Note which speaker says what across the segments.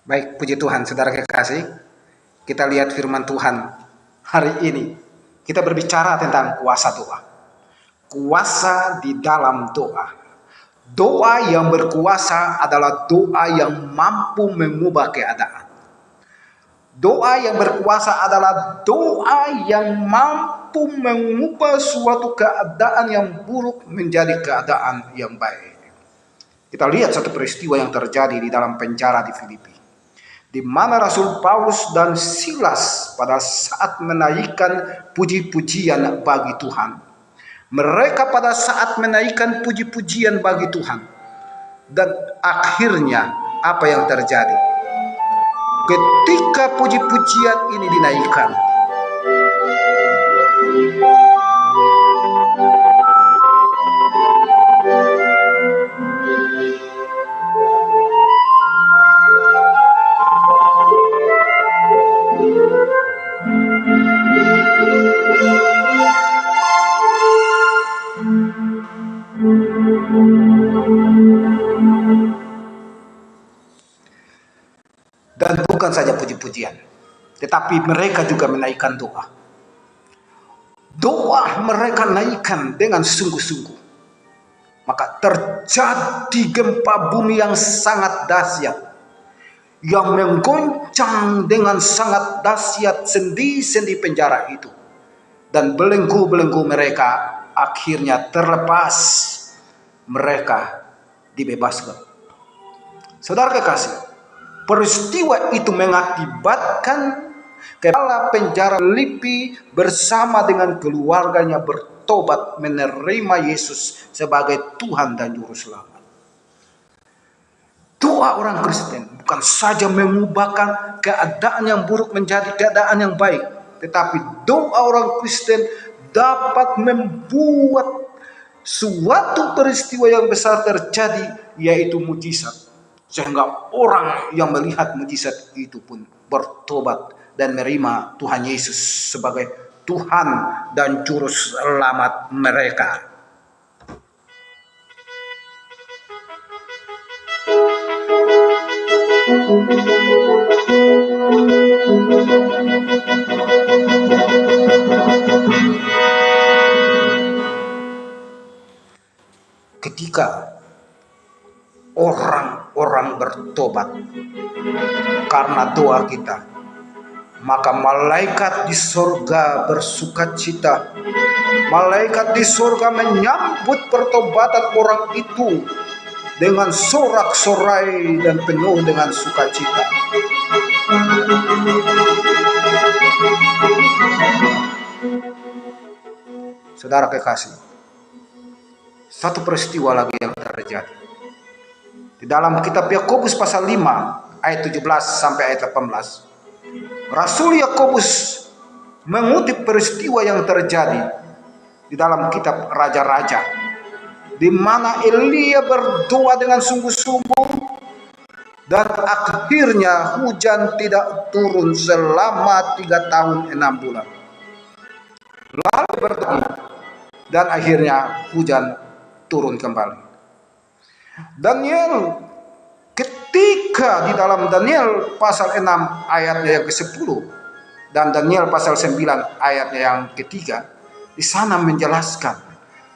Speaker 1: Baik, puji Tuhan, saudara kekasih. Kita lihat firman Tuhan hari ini. Kita berbicara tentang kuasa doa. Kuasa di dalam doa. Doa yang berkuasa adalah doa yang mampu mengubah keadaan. Doa yang berkuasa adalah doa yang mampu mengubah suatu keadaan yang buruk menjadi keadaan yang baik. Kita lihat satu peristiwa yang terjadi di dalam penjara di Filipi, di mana Rasul Paulus dan Silas pada saat menaikkan puji-pujian bagi Tuhan. Mereka pada saat menaikkan puji-pujian bagi Tuhan. Dan akhirnya apa yang terjadi? Ketika puji-pujian ini dinaikkan, dan bukan saja puji-pujian, tetapi mereka juga menaikkan doa. Doa mereka naikkan dengan sungguh-sungguh. Maka terjadi gempa bumi yang sangat dahsyat, yang menggoncang dengan sangat dahsyat sendi-sendi penjara itu. Dan belenggu-belenggu mereka akhirnya terlepas. Mereka dibebaskan. Saudara kekasih, peristiwa itu mengakibatkan kepala penjara Filipi bersama dengan keluarganya bertobat menerima Yesus sebagai Tuhan dan Juru Selamat. Doa orang Kristen bukan saja mengubahkan keadaan yang buruk menjadi keadaan yang baik, tetapi doa orang Kristen dapat membuat suatu peristiwa yang besar terjadi, yaitu mujizat. Sehingga orang yang melihat mujizat itu pun bertobat dan menerima Tuhan Yesus sebagai Tuhan dan Juru Selamat mereka. Ketika orang-orang bertobat karena doa kita, maka malaikat di surga bersukacita. Malaikat di surga menyambut pertobatan orang itu dengan sorak-sorai dan penuh dengan sukacita. Saudara kekasih, satu peristiwa lagi yang terjadi. Di dalam kitab Yakobus pasal 5 ayat 17 sampai ayat 18. Rasul Yakobus mengutip peristiwa yang terjadi di dalam kitab Raja-Raja, di mana Elia berdoa dengan sungguh-sungguh dan akhirnya hujan tidak turun selama 3 tahun 6 bulan. Lalu berdoa dan akhirnya hujan turun kembali. Daniel, ketika di dalam Daniel pasal 6 ayatnya yang ke-10 dan Daniel pasal 9 ayatnya yang ketiga, di sana menjelaskan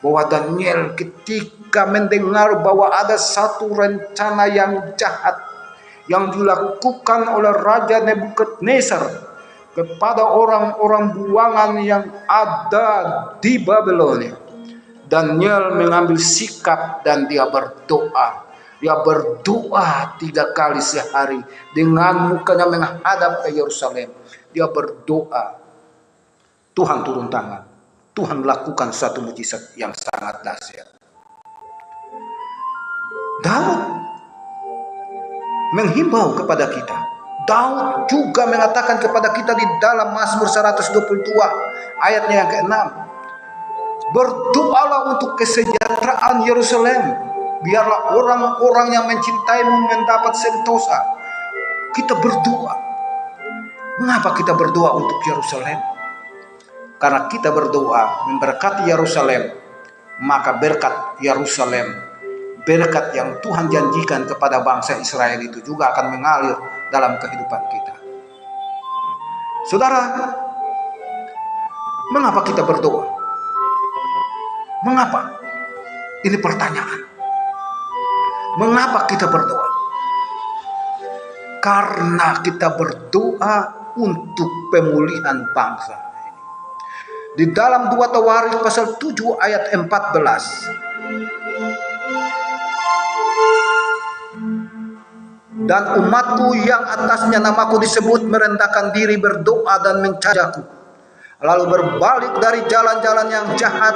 Speaker 1: bahwa Daniel ketika mendengar bahwa ada satu rencana yang jahat yang dilakukan oleh Raja Nebukadnezar kepada orang-orang buangan yang ada di Babelonia, Daniel mengambil sikap dan dia berdoa. Dia berdoa 3 kali sehari dengan mukanya menghadap ke Yerusalem. Dia berdoa, Tuhan turun tangan. Tuhan lakukan suatu mujizat yang sangat dahsyat. Daud menghimbau kepada kita. Daud juga mengatakan kepada kita di dalam Mazmur 122 ayatnya yang ke-6, berdoalah untuk kesejahteraan Yerusalem, biarlah orang-orang yang mencintaimu mendapat sentosa. Kita berdoa. Mengapa kita berdoa untuk Yerusalem? Karena kita berdoa memberkati Yerusalem, maka berkat Yerusalem, berkat yang Tuhan janjikan kepada bangsa Israel itu juga akan mengalir dalam kehidupan kita. Saudara, mengapa kita berdoa? Mengapa? Ini pertanyaan. Mengapa kita berdoa? Karena kita berdoa untuk pemulihan bangsa. Di dalam 2 Tawarikh pasal 7 ayat 14. Dan umatku yang atasnya namaku disebut merendahkan diri, berdoa dan mencari-Ku, lalu berbalik dari jalan-jalan yang jahat,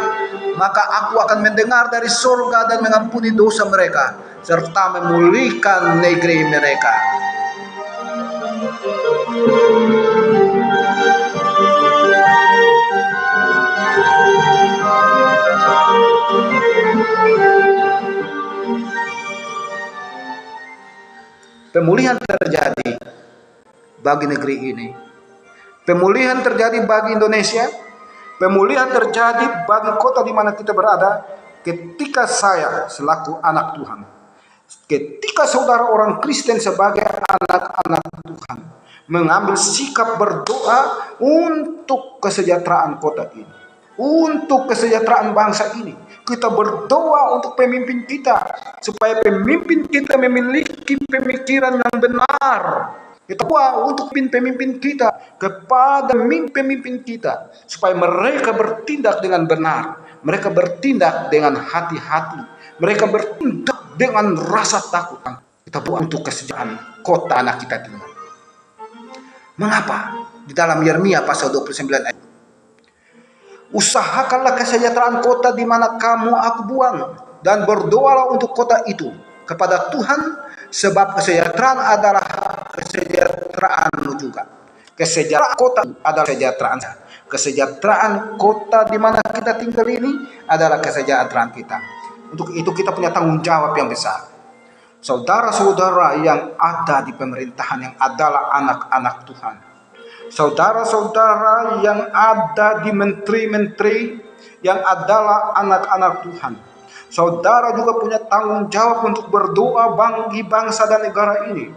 Speaker 1: maka Aku akan mendengar dari surga dan mengampuni dosa mereka, serta memulihkan negeri mereka. Pemulihan terjadi bagi negeri ini. Pemulihan terjadi bagi Indonesia. Pemulihan terjadi bagi kota di mana kita berada ketika saya selaku anak Tuhan. Ketika saudara orang Kristen sebagai anak-anak Tuhan mengambil sikap berdoa untuk kesejahteraan kota ini, untuk kesejahteraan bangsa ini. Kita berdoa untuk pemimpin kita, supaya pemimpin kita memiliki pemikiran yang benar. Kita doa untuk pemimpin kita, kepada pemimpin kita, supaya mereka bertindak dengan benar, mereka bertindak dengan hati-hati, mereka bertindak dengan rasa takut. Kita doa untuk kesejahteraan kota anak kita tinggal. Mengapa? Di dalam Yeremia pasal 29 ayat, usahakanlah kesejahteraan kota di mana kamu Aku buang, dan berdoalah untuk kota itu kepada Tuhan, sebab kesejahteraan adalah kesejahteraanmu juga. Kesejahteraan kota adalah kesejahteraan. Kesejahteraan kota di mana kita tinggal ini adalah kesejahteraan kita. Untuk itu kita punya tanggung jawab yang besar. Saudara-saudara yang ada di pemerintahan yang adalah anak-anak Tuhan, saudara-saudara yang ada di menteri-menteri yang adalah anak-anak Tuhan, saudara juga punya tanggung jawab untuk berdoa bagi bangsa dan negara ini.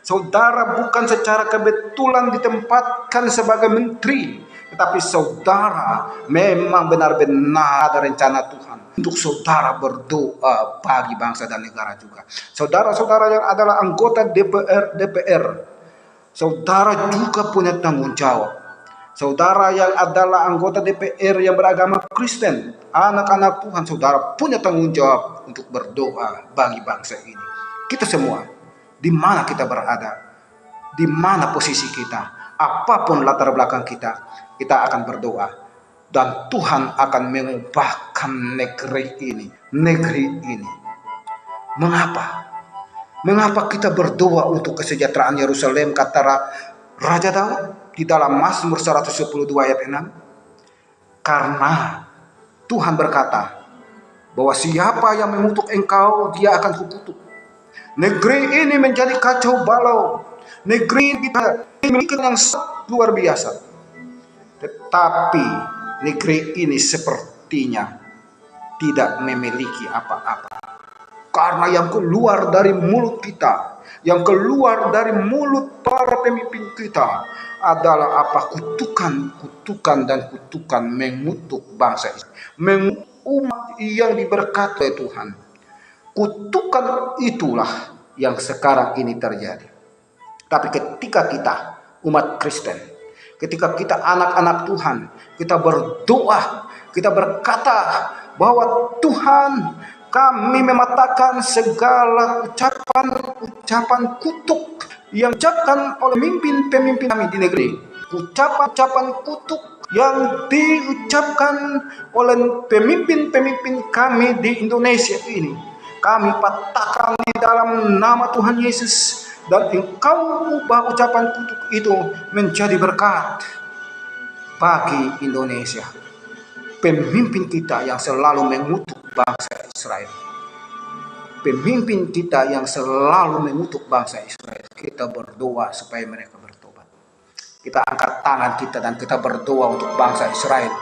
Speaker 1: Saudara bukan secara kebetulan ditempatkan sebagai menteri, tetapi saudara memang benar-benar ada rencana Tuhan untuk saudara berdoa bagi bangsa dan negara juga. Saudara-saudara yang adalah anggota DPR, saudara juga punya tanggung jawab. Saudara yang adalah anggota DPR yang beragama Kristen, anak-anak Tuhan, saudara punya tanggung jawab untuk berdoa bagi bangsa ini. Kita semua, di mana kita berada, di mana posisi kita, apapun latar belakang kita, kita akan berdoa. Dan Tuhan akan mengubahkan negeri ini. Mengapa? Mengapa kita berdoa untuk kesejahteraan Yerusalem, kata Raja Daud di dalam Mazmur 122 ayat 6? Karena Tuhan berkata bahwa siapa yang mengutuk engkau, dia akan kukutuk. Negeri ini menjadi kacau balau. Negeri kita memiliki yang luar biasa. Tetapi negeri ini sepertinya tidak memiliki apa-apa. Karena yang keluar dari mulut kita, yang keluar dari mulut para pemimpin kita adalah apa? Kutukan dan kutukan mengutuk bangsa Israel, mengutuk umat yang diberkati oleh Tuhan. Kutukan itulah yang sekarang ini terjadi. Tapi ketika kita umat Kristen, ketika kita anak-anak Tuhan, kita berdoa, kita berkata bahwa Tuhan, kami mematahkan segala ucapan kutuk yang diucapkan oleh pemimpin kami di negeri. Ucapan kutuk yang diucapkan oleh pemimpin kami di Indonesia ini, kami patahkan di dalam nama Tuhan Yesus, dan Engkau ubah ucapan kutuk itu menjadi berkat bagi Indonesia. Pemimpin kita yang selalu mengutuk bangsa Israel. Pemimpin kita yang selalu mengutuk bangsa Israel. Kita berdoa supaya mereka bertobat. Kita angkat tangan kita dan kita berdoa untuk bangsa Israel.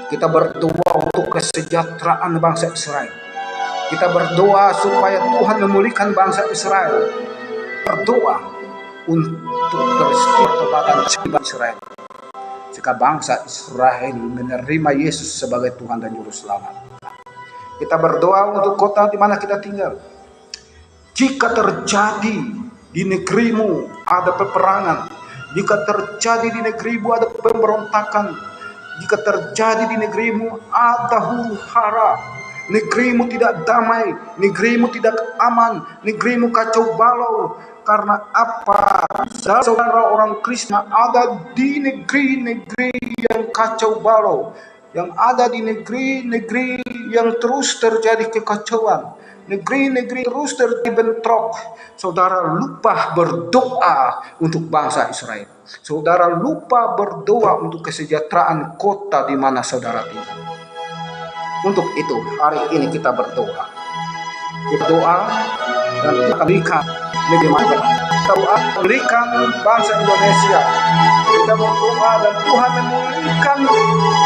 Speaker 1: Kita berdoa untuk kesejahteraan bangsa Israel. Kita berdoa supaya Tuhan memulihkan bangsa Israel. Berdoa untuk peristiwa pertobatan bangsa Israel. Jika bangsa Israel menerima Yesus sebagai Tuhan dan Juru Selamat. Kita berdoa untuk kota di mana kita tinggal. Jika terjadi di negerimu ada peperangan, jika terjadi di negerimu ada pemberontakan, jika terjadi di negerimu ada huru-hara, negerimu tidak damai, negerimu tidak aman, negerimu kacau balau. Karena apa? Saudara orang Kristen ada di negeri-negeri yang kacau balau, yang ada di negeri-negeri yang terus terjadi kekacauan, negeri-negeri terus terjadi bentrok. Saudara lupa berdoa untuk bangsa Israel. Saudara lupa berdoa untuk kesejahteraan kota di mana saudara tinggal. Untuk itu hari ini kita berdoa. Kita doa dan kita berikan negeri kita. Kita doa berikan bangsa Indonesia. Kita berdoa dan Tuhan memulihkan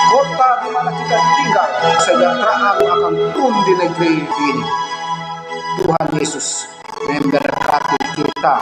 Speaker 1: kota di mana kita tinggal. Kesejahteraan akan turun di negeri ini. Tuhan Yesus memberkati kita.